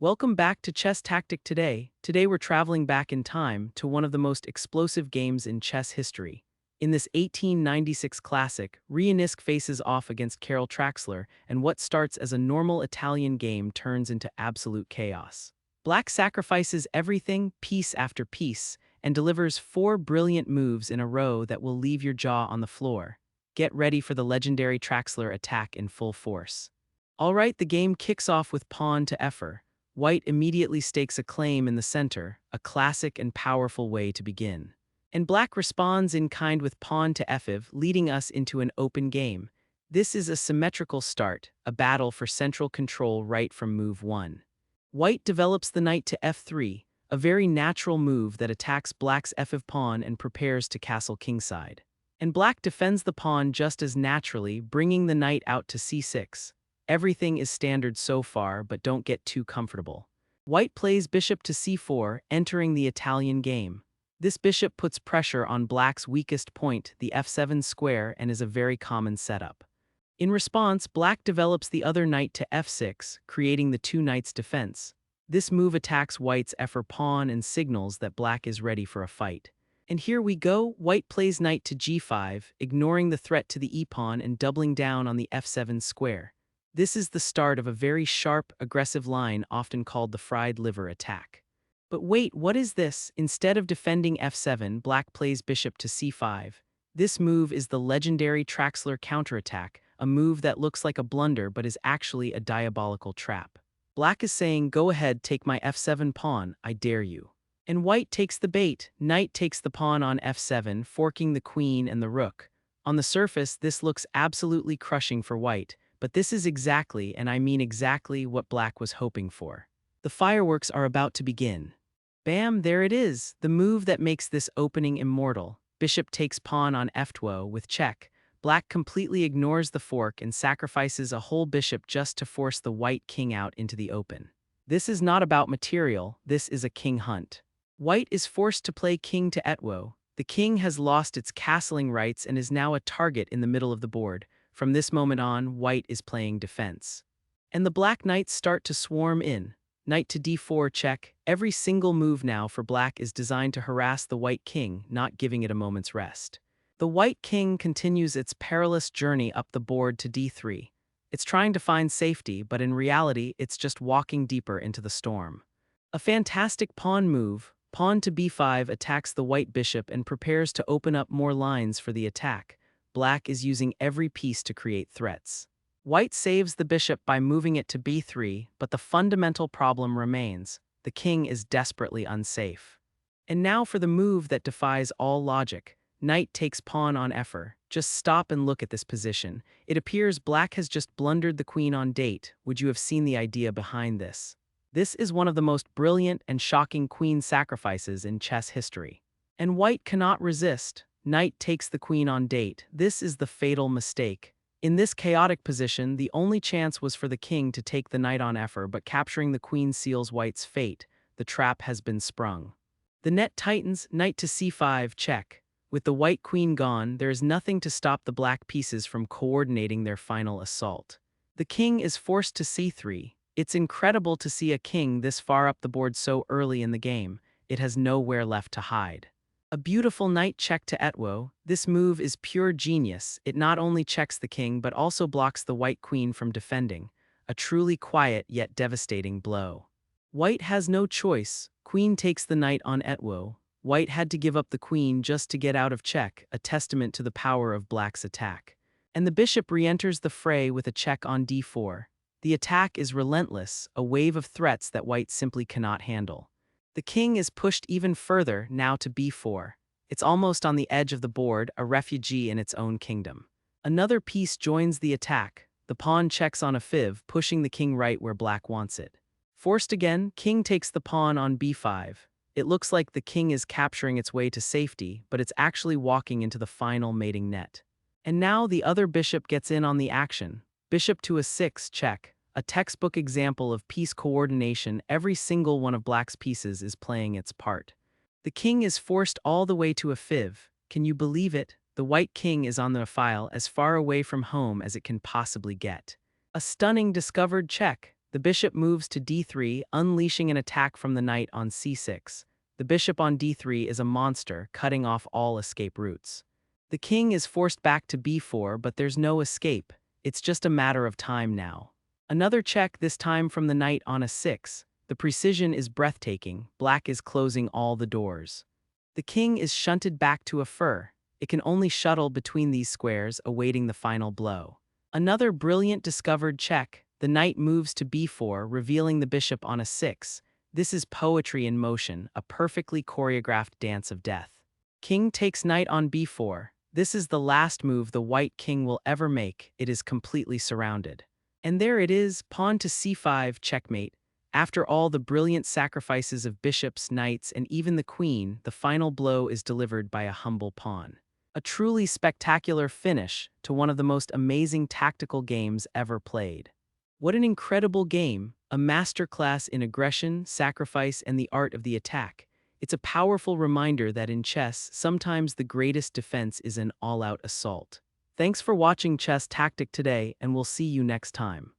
Welcome back to Chess Tactic Today. Today we're traveling back in time to one of the most explosive games in chess history. In this 1896 classic, Rianisk faces off against Carol Traxler, and what starts as a normal Italian game turns into absolute chaos. Black sacrifices everything, piece after piece, and delivers four brilliant moves in a row that will leave your jaw on the floor. Get ready for the legendary Traxler attack in full force. Alright, the game kicks off with pawn to f4. White immediately stakes a claim in the center, a classic and powerful way to begin. And Black responds in kind with pawn to f5, leading us into an open game. This is a symmetrical start, a battle for central control right from move 1. White develops the knight to f3, a very natural move that attacks Black's f5 pawn and prepares to castle kingside. And Black defends the pawn just as naturally, bringing the knight out to c6. Everything is standard so far, but don't get too comfortable. White plays bishop to c4, entering the Italian game. This bishop puts pressure on Black's weakest point, the f7 square, and is a very common setup. In response, Black develops the other knight to f6, creating the two knights defense. This move attacks White's f4 pawn and signals that Black is ready for a fight. And here we go, White plays knight to g5, ignoring the threat to the e-pawn and doubling down on the f7 square. This is the start of a very sharp, aggressive line often called the fried liver attack. But wait, what is this? Instead of defending f7, Black plays bishop to c5. This move is the legendary Traxler Counterattack, a move that looks like a blunder but is actually a diabolical trap. Black is saying, go ahead, take my f7 pawn, I dare you. And White takes the bait. Knight takes the pawn on f7, forking the queen and the rook. On the surface, this looks absolutely crushing for White, but this is exactly, and I mean exactly, what Black was hoping for. The fireworks are about to begin. Bam, there it is, the move that makes this opening immortal. Bishop takes pawn on f2 with check. Black completely ignores the fork and sacrifices a whole bishop just to force the white king out into the open. This is not about material, this is a king hunt. White is forced to play king to e2. The king has lost its castling rights and is now a target in the middle of the board. From this moment on, White is playing defense. And the Black knights start to swarm in. Knight to d4 check. Every single move now for Black is designed to harass the White king, not giving it a moment's rest. The White king continues its perilous journey up the board to d3. It's trying to find safety, but in reality, it's just walking deeper into the storm. A fantastic pawn move. Pawn to b5 attacks the White bishop and prepares to open up more lines for the attack. Black is using every piece to create threats. White saves the bishop by moving it to b3, but the fundamental problem remains. The king is desperately unsafe. And now for the move that defies all logic. Knight takes pawn on f4. Just stop and look at this position. It appears Black has just blundered the queen on date. Would you have seen the idea behind this? This is one of the most brilliant and shocking queen sacrifices in chess history. And White cannot resist. Knight takes the queen on date. This is the fatal mistake. In this chaotic position, the only chance was for the king to take the knight on f4, but capturing the queen seals White's fate. The trap has been sprung. The net tightens, knight to c5 check. With the white queen gone, there is nothing to stop the black pieces from coordinating their final assault. The king is forced to c3. It's incredible to see a king this far up the board so early in the game. It has nowhere left to hide. A beautiful knight check to e2. This move is pure genius. It not only checks the king but also blocks the white queen from defending. A truly quiet yet devastating blow. White has no choice. Queen takes the knight on e2. White had to give up the queen just to get out of check, a testament to the power of Black's attack. And the bishop re-enters the fray with a check on d4. The attack is relentless, a wave of threats that White simply cannot handle. The king is pushed even further, now to b4. It's almost on the edge of the board, a refugee in its own kingdom. Another piece joins the attack. The pawn checks on a5, pushing the king right where Black wants it. Forced again, king takes the pawn on b5. It looks like the king is capturing its way to safety, but it's actually walking into the final mating net. And now the other bishop gets in on the action. Bishop to a6 check. A textbook example of piece coordination. Every single one of Black's pieces is playing its part. The king is forced all the way to a5. Can you believe it? The white king is on the file as far away from home as it can possibly get. A stunning discovered check. The bishop moves to d3, unleashing an attack from the knight on c6. The bishop on d3 is a monster, cutting off all escape routes. The king is forced back to b4, but there's no escape. It's just a matter of time now. Another check, this time from the knight on a6. The precision is breathtaking. Black is closing all the doors. The king is shunted back to a4. It can only shuttle between these squares, awaiting the final blow. Another brilliant discovered check. The knight moves to b4, revealing the bishop on a6. This is poetry in motion, a perfectly choreographed dance of death. King takes knight on b4. This is the last move the white king will ever make. It is completely surrounded. And there it is, pawn to c5, checkmate. After all the brilliant sacrifices of bishops, knights, and even the queen, the final blow is delivered by a humble pawn. A truly spectacular finish to one of the most amazing tactical games ever played. What an incredible game, a masterclass in aggression, sacrifice, and the art of the attack. It's a powerful reminder that in chess, sometimes the greatest defense is an all-out assault. Thanks for watching Chess Tactic today, and we'll see you next time.